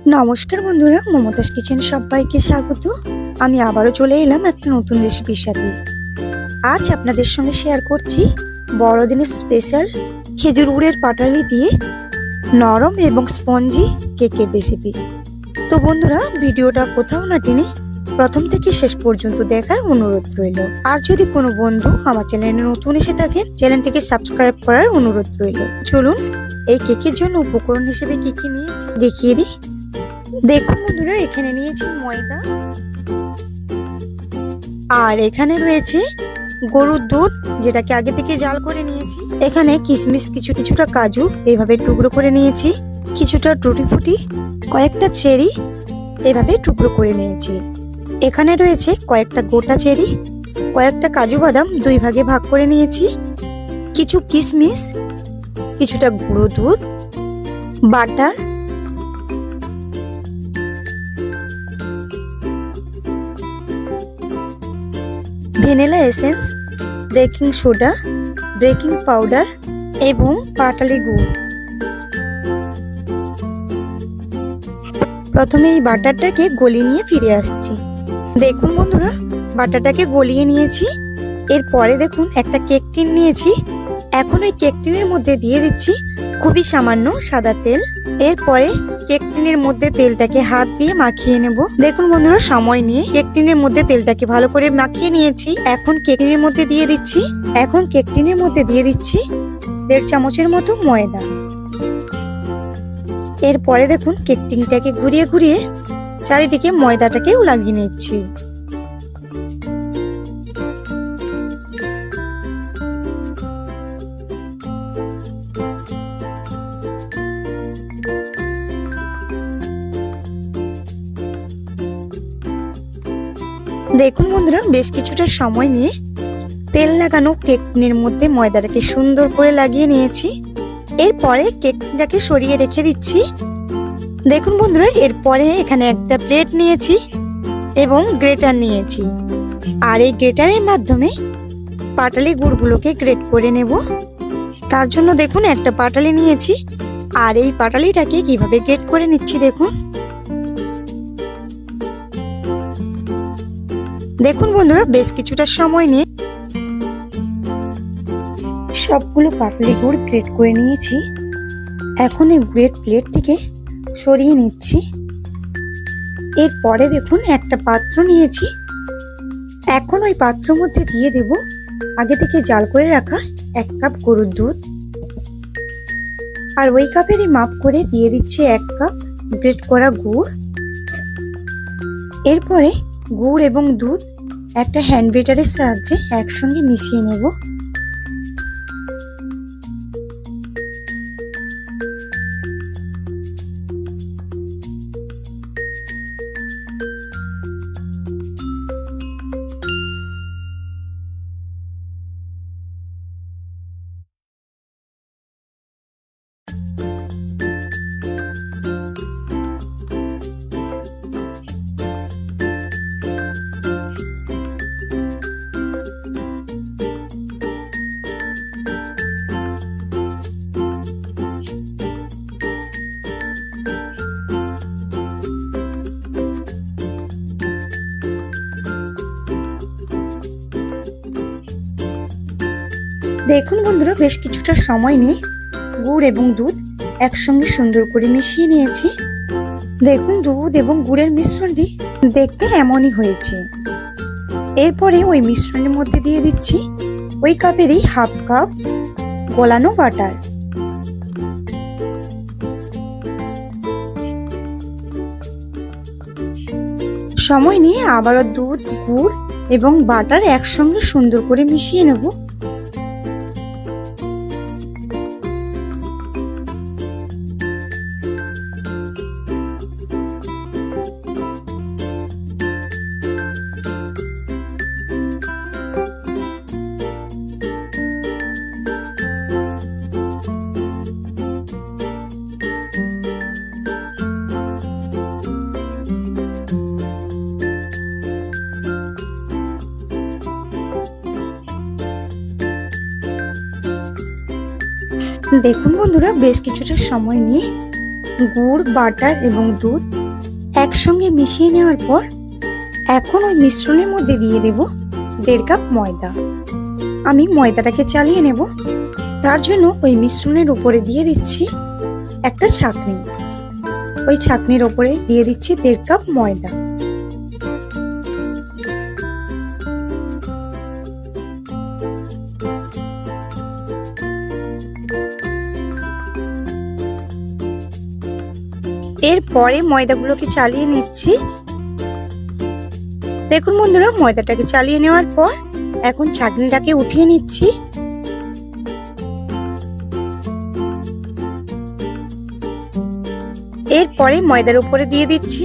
নমস্কার বন্ধুরা, মমতাজ কিচেন সবাইকে স্বাগত। আমি আবারও চলে এলাম একটা নতুন রেসিপির সাথে। আজ আপনাদের সঙ্গে শেয়ার করছি বড়দিনের স্পেশাল খেজুর গুড়ের পাটালি দিয়ে নরম এবং স্পঞ্জি কেকের রেসিপি। তো বন্ধুরা, ভিডিওটা কোথাও না টেনে প্রথম থেকে শেষ পর্যন্ত দেখার অনুরোধ রইল। আর যদি কোনো বন্ধু আমার চ্যানেলে নতুন এসে থাকেন, চ্যানেলটিকে সাবস্ক্রাইব করার অনুরোধ রইল। চলুন এই কেকের জন্য উপকরণ হিসেবে কি কি নিয়েছি দেখিয়ে দিই। দেখুন বন্ধুরা, এখানে নিয়েছি ময়দা, আর এখানে রয়েছে গরুর দুধ, যেটাকে আগে থেকে জাল করে নিয়েছি। এখানে কিশমিশ, কিছুটা কাজু এইভাবে টুকরো করে নিয়েছি, কিছুটা টুটি ফুটি, কয়েকটা চেরি এইভাবে টুকরো করে নিয়েছি। এখানে রয়েছে কয়েকটা গোটা চেরি, কয়েকটা কাজু বাদাম দুই ভাগে ভাগ করে নিয়েছি, কিছু কিশমিশ, কিছুটা গুঁড়ো দুধ, butter, vanilla essence, baking soda, baking powder এবং পাটালি গুড়। প্রথমে এই বাটারটাকে গলিয়ে নিয়ে ফিরে আসছি। দেখুন বন্ধুরা, বাটারটাকে গলিয়ে নিয়েছি। এরপরে দেখুন একটা কেক টিন নিয়েছি। এখন ওই কেক টিনের মধ্যে দিয়ে দিচ্ছি খুবই সামান্য সাদা তেল। এরপরে কেক টিনের মধ্যে তেলটাকে হাত দিয়ে মাখিয়ে নেব। দেখুন বন্ধুরা, সময় নিয়ে কেক টিনের মধ্যে তেলটাকে ভালো করে মাখিয়ে নিয়েছি। এখন কেক টিনের মধ্যে দিয়ে দিচ্ছি 1.5 চামচের মতো ময়দা। এরপরে দেখুন কেক টিনটাকে ঘুরিয়ে ঘুরিয়ে চারিদিকে ময়দাটাকেও লাগিয়ে নিচ্ছি। দেখুন বন্ধুরা, বেশ কিছুটা সময় নিয়ে তেল লাগানো কেক টিনের মধ্যে ময়দাটাকে সুন্দর করে লাগিয়ে নিয়েছি। এরপরে কেক টিনটাকে সরিয়ে রেখে দিচ্ছি। দেখুন বন্ধুরা, এরপরে এখানে একটা প্লেট নিয়েছি এবং গ্রেটার নিয়েছি, আর এই গ্রেটারের মাধ্যমে পাটালি গুড়গুলোকে গ্রেট করে নেব। তার জন্য দেখুন একটা পাটালি নিয়েছি, আর এই পাটালিটাকে কিভাবে গ্রেট করে নিচ্ছি দেখুন। দেখুন বন্ধুরা, বেশ কিছুটা সময় নিয়ে সবগুলো পাটালি গুড় গ্রেট করে নিয়েছি। এখন এই গুড়ের প্লেটটিকে সরিয়ে নিচ্ছি। এরপরে দেখুন একটা পাত্র নিয়েছি। এখন ওই পাত্রের মধ্যে দিয়ে দেব আগে থেকে জাল করে রাখা 1 কাপ গরুর দুধ, আর ওই কাপেরই মাপ করে দিয়ে দিচ্ছি 1 কাপ গ্রেট করা গুড়। এরপরে গুড় এবং দুধ একটা হ্যান্ড ব্লেন্ডারের সাহায্যে একসঙ্গে মিশিয়ে নেব। দেখুন বন্ধুরা, বেশ কিছুটা সময় নিয়ে গুড় এবং দুধ একসঙ্গে সুন্দর করে মিশিয়ে নিয়েছি। দেখুন, দুধ এবং গুড়ের মিশ্রণটি দেখতে এমনই হয়েছে। এরপরে ওই মিশ্রণের মধ্যে দিয়ে দিচ্ছি ওই কাপেরই 1/2 কাপ গলানো বাটার। সময় নিয়ে আবারও দুধ, গুড় এবং বাটার একসঙ্গে সুন্দর করে মিশিয়ে নেব। দেখুন বন্ধুরা, বেশ কিছুটা সময় নিয়ে গুড়, বাটার এবং দুধ একসঙ্গে মিশিয়ে নেওয়ার পর এখন ওই মিশ্রণের মধ্যে দিয়ে দেব 1.5 কাপ ময়দা। আমি ময়দাটাকে চালিয়ে নেব। তার জন্য ওই মিশ্রণের উপরে দিয়ে দিচ্ছি একটা ছাঁকনি। ওই ছাঁকনির উপরে দিয়ে দিচ্ছি 1.5 কাপ ময়দা। এরপরে ময়দাগুলোকে চালিয়ে নিচ্ছি। দেখুন বন্ধুরা, ময়দাটাকে চালিয়ে নেওয়ার পর এখন ছাঁকনিটাকে উঠিয়ে নিচ্ছি। এরপরে ময়দার উপরে দিয়ে দিচ্ছি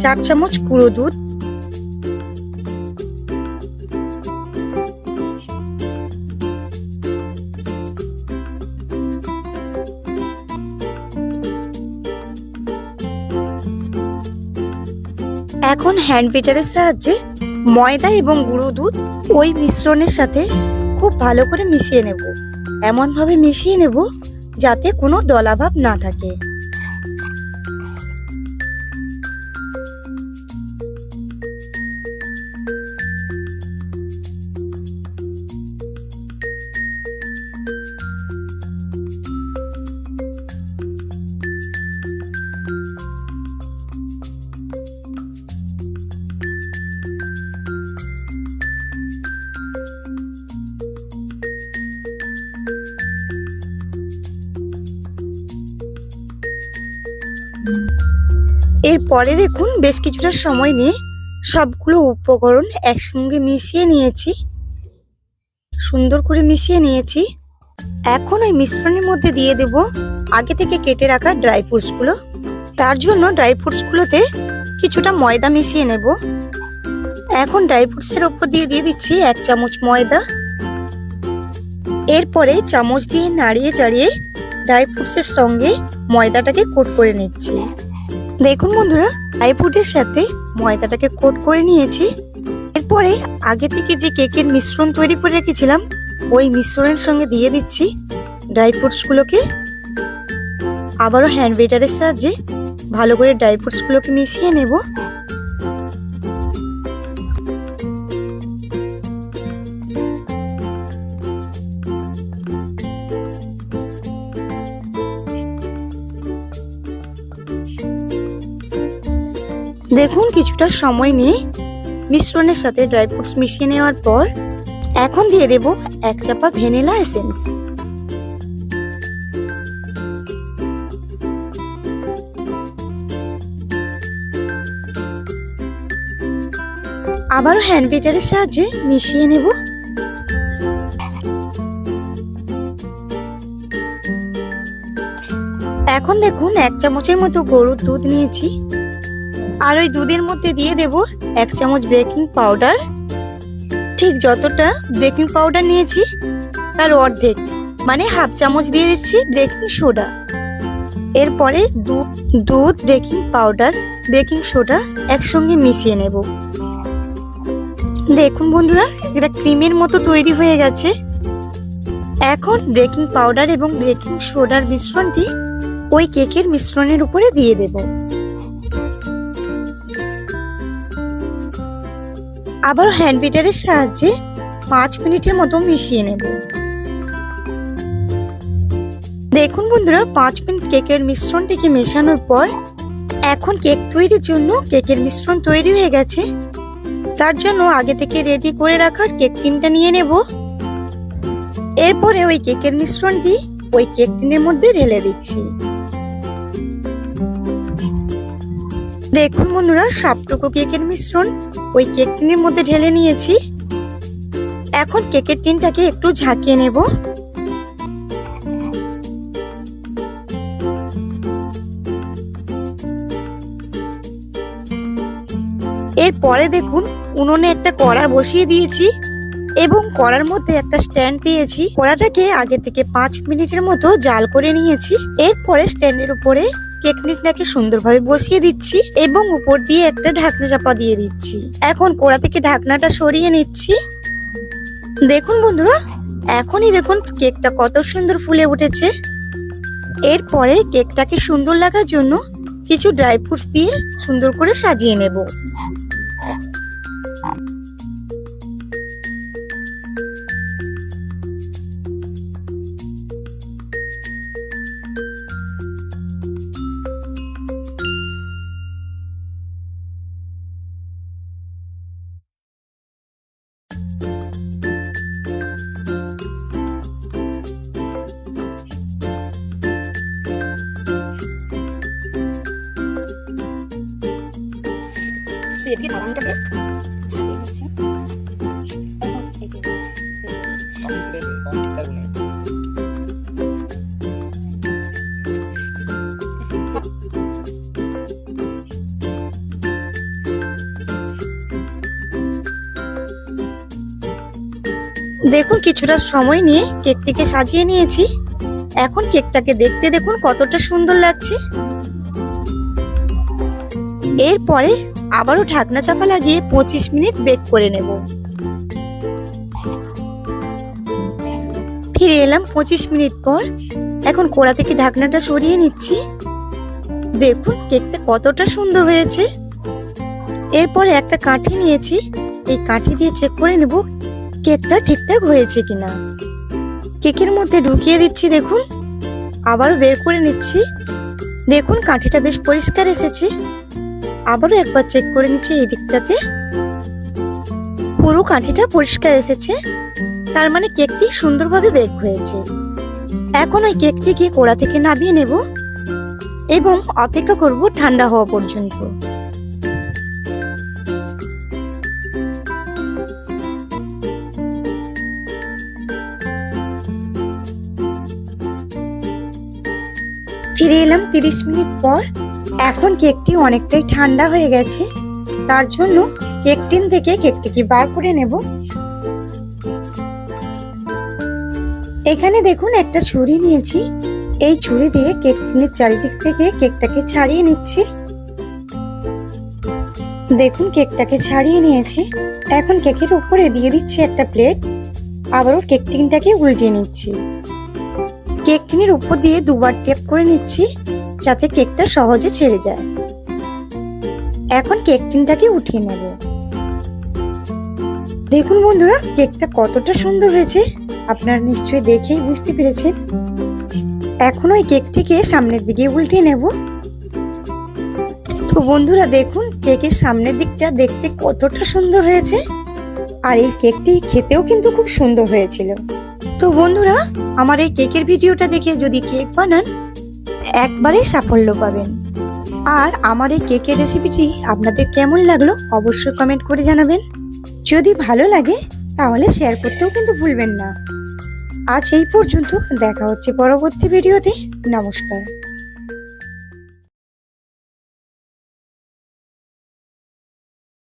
4 চামচ গুঁড়ো দুধ। এখন হ্যান্ড বিটারের সাহায্যে ময়দা এবং গুঁড়ো দুধ ওই মিশ্রণের সাথে খুব ভালো করে মিশিয়ে নেব। এমন ভাবে মিশিয়ে নেব যাতে কোনো দলাভাব না থাকে। এরপরে দেখুন বেশ কিছুটা সময় নিয়ে সবগুলো উপকরণ একসঙ্গে মিশিয়ে নিয়েছি, সুন্দর করে মিশিয়ে নিয়েছি। এখন ওই মিশ্রণের মধ্যে দিয়ে দেব আগে থেকে কেটে রাখা ড্রাই ফ্রুটসগুলো। তার জন্য ড্রাই ফ্রুটসগুলোতে কিছুটা ময়দা মিশিয়ে নেব। এখন ড্রাই ফ্রুটসের ওপর দিয়ে দিচ্ছি 1 চামচ ময়দা। এরপরে চামচ দিয়ে নাড়িয়ে চাড়িয়ে ড্রাই ফ্রুটসের সঙ্গে ময়দাটাকে কোট করে নিচ্ছি। দেখুন বন্ধুরা, ড্রাই ফ্রুটের সাথে ময়দাটাকে কোট করে নিয়েছি। এরপরে আগে থেকে যে কেকের মিশ্রণ তৈরি করে রেখেছিলাম ওই মিশ্রণের সঙ্গে দিয়ে দিচ্ছি ড্রাই ফ্রুটসগুলোকে। আবারও হ্যান্ড বিটারের সাহায্যে ভালো করে ড্রাই ফ্রুটসগুলোকে মিশিয়ে নেব। দেখুন কিছুটা সময় নিয়ে মিশ্রণের সাথে ড্রাই ফ্রুটস মিশিয়ে নেওয়ার পর এখন দিয়ে দেব 1 চাপা ভ্যানিলা এসেন্স। আবারও হ্যান্ড বিটারের সাহায্যে মিশিয়ে নেব। এখন দেখুন 1 চামচের মতো গরুর দুধ নিয়েছি, আর ওই দুধের মধ্যে দিয়ে দেব 1 চামচ বেকিং পাউডার। ঠিক যতটা বেকিং পাউডার নিয়েছি তার অর্ধেক মানে হাফ চামচ দিয়ে দিচ্ছি বেকিং সোডা। এরপরে দুধ, বেকিং পাউডার, বেকিং সোডা একসঙ্গে মিশিয়ে নেব। দেখুন বন্ধুরা, এটা ক্রিমের মতো তৈরি হয়ে গেছে। এখন বেকিং পাউডার এবং বেকিং সোডার মিশ্রণটি ওই কেকের মিশ্রণের উপরে দিয়ে দেব। আবার হ্যান্ড বিটারের সাহায্যে 5 মিনিটের মতো মিশিয়ে নেব। দেখুন বন্ধুরা, 5 মিনিট কেকের মিশ্রণটিকে মেশানোর পর এখন কেক তৈরির জন্য কেকের মিশ্রণ তৈরি হয়ে গেছে। তার জন্য আগে থেকে রেডি করে রাখার কেক টিনটা নিয়ে নেব। এরপরে ওই কেকের মিশ্রণটি ওই কেক টিনের মধ্যে ঢেলে দিচ্ছি। দেখুন বন্ধুরা, সবটুকু কেকের মিশ্রণ ওই কেক টিনের মধ্যে ঢেলে নিয়েছি। এখন কেকের টিনটাকে একটু ঝাঁকিয়ে নেব। এরপরে দেখুন উনুনে একটা কড়া বসিয়ে দিয়েছি এবং কড়ার মধ্যে একটা স্ট্যান্ড দিয়েছি। কড়াটাকে আগে থেকে 5 মিনিটের মতো জাল করে নিয়েছি। এরপরে স্ট্যান্ডের উপরে কেক টিনটাকে সুন্দরভাবে বসিয়ে দিচ্ছি এবং উপর দিয়ে একটা ঢাকনা চাপা দিয়ে দিচ্ছি। এখন কড়া থেকে ঢাকনাটা সরিয়ে নিচ্ছি। দেখুন বন্ধুরা, এখনই দেখুন কেকটা কত সুন্দর ফুলে উঠেছে। এরপরে কেকটাকে সুন্দর লাগার জন্য কিছু ড্রাই ফ্রুটস দিয়ে সুন্দর করে সাজিয়ে নেব। এদিকে চালানটাকে দেখুন কিছুটা সময় নিয়ে কেকটিকে সাজিয়ে নিয়েছি। এখন কেকটাকে দেখতে দেখুন কতটা সুন্দর লাগছে। এরপরে আবারও ঢাকনা চাপা লাগিয়ে 25 মিনিট বেক করে নেব। ফিরে এলাম 25 মিনিট পর। এখন কড়া থেকে ঢাকনাটা সরিয়ে নিচ্ছি। দেখুন কেকটা কতটা সুন্দর হয়েছে। এরপরে একটা কাঠি নিয়েছি, এই কাঠি দিয়ে চেক করে নেব কেকটা ঠিকঠাক হয়েছে কিনা। কেকের মধ্যে ঢুকিয়ে দিচ্ছি, দেখুন আবারও বের করে নিচ্ছি। দেখুন কাঠিটা বেশ পরিষ্কার এসেছে। আবারও একবার চেক করে নিচ্ছি এই দিকটাতে, পুরো কাঠিটা পরিষ্কার এসেছে, তার মানে কেকটি সুন্দরভাবে বেক হয়েছে। এখন ওই কেকটিকে কড়া থেকে নামিয়ে নেব এবং অপেক্ষা করব ঠান্ডা হওয়া পর্যন্ত। ফিরে এলাম 30 মিনিট পর। এখন কেকটি অনেকটাই ঠান্ডা হয়ে গেছে, তার জন্য কেক টিন থেকে কেকটিকে বার করে নেব। এখানে দেখুন একটা ছুরি নিয়েছি, এই ছুরি দিয়ে কেক টিনের চারিদিক থেকে কেকটাকে ছাড়িয়ে নিচ্ছি। দেখুন কেকটাকে ছাড়িয়ে নিয়েছি। এখন কেকের উপরে দিয়ে দিচ্ছি একটা প্লেট, আবারও কেক টিনটাকে উল্টে নিচ্ছি। কেক টিনের উপর দিয়ে দুবার টেপ করে নিচ্ছি যাতে কেকটা সহজে ছেড়ে যায়। এখন কেক টিনটাকে উঠিয়ে নেব। দেখুন বন্ধুরা কেকটা কতটা সুন্দর হয়েছে, আপনারা নিশ্চয়ই দেখেই বুঝতে পেরেছেন। এখন ওই কেকটিকে সামনের দিকে উল্টে নেব। তো বন্ধুরা দেখুন কেকের সামনের দিকটা দেখতে কতটা সুন্দর হয়েছে, আর এই কেকটি খেতেও কিন্তু খুব সুন্দর হয়েছিল। তো বন্ধুরা আমার এই কেকের ভিডিওটা দেখে যদি কেক বানান একবারে সাফল্য পাবেন। আর আমার এই কেকের রেসিপিটি আপনাদের কেমন লাগলো অবশ্যই কমেন্ট করে জানাবেন। যদি ভালো লাগে তাহলে শেয়ার করতেও কিন্তু ভুলবেন না। আজ এই পর্যন্ত, দেখা হচ্ছে পরবর্তী ভিডিওতে। নমস্কার।